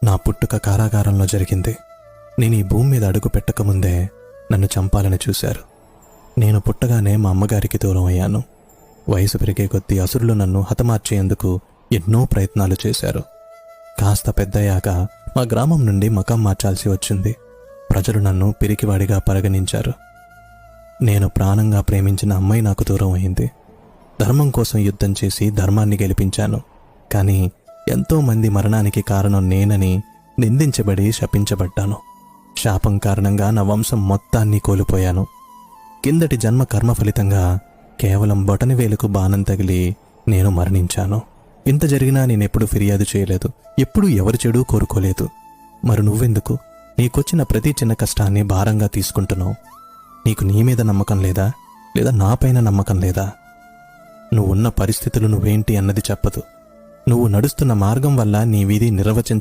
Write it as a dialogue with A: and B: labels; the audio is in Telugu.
A: నా పుట్టుక కారాగారంలో జరిగింది. నేను ఈ భూమి మీద అడుగు పెట్టకముందే నన్ను చంపాలని చూశారు. నేను పుట్టగానే మా అమ్మగారికి దూరం అయ్యాను. వయసు పెరిగే కొద్దీ అసురులు నన్ను హతమార్చేందుకు ఎన్నో ప్రయత్నాలు చేశారు. కాస్త పెద్దయ్యాక మా గ్రామం నుండి మకాం మార్చాల్సి వచ్చింది. ప్రజలు నన్ను పిరికివాడిగా పరిగణించారు. నేను ప్రాణంగా ప్రేమించిన అమ్మాయి నాకు దూరం అయింది. ధర్మం కోసం యుద్ధం చేసి ధర్మాన్ని గెలిపించాను. కానీ ఎంతోమంది మరణానికి కారణం నేనని నిందించబడి శపించబడ్డాను. శాపం కారణంగా నా వంశం మొత్తాన్ని కోల్పోయాను. కిందటి జన్మ కర్మ ఫలితంగా కేవలం బొటనవేలుకు బాణం తగిలి నేను మరణించాను. ఇంత జరిగినా నేనెప్పుడు ఫిర్యాదు చేయలేదు. ఎప్పుడూ ఎవరి చెడు కోరుకోలేదు. మరి నువ్వెందుకు నీకొచ్చిన ప్రతి చిన్న కష్టాన్ని భారంగా తీసుకుంటున్నావు? నీకు నీ మీద నమ్మకం లేదా? లేదా నాపైన నమ్మకం లేదా? నువ్వున్న పరిస్థితులు నువ్వేంటి అన్నది చెప్పదు. నువ్వు నడుస్తున్న మార్గం వల్ల నీ విధి నిర్వచించ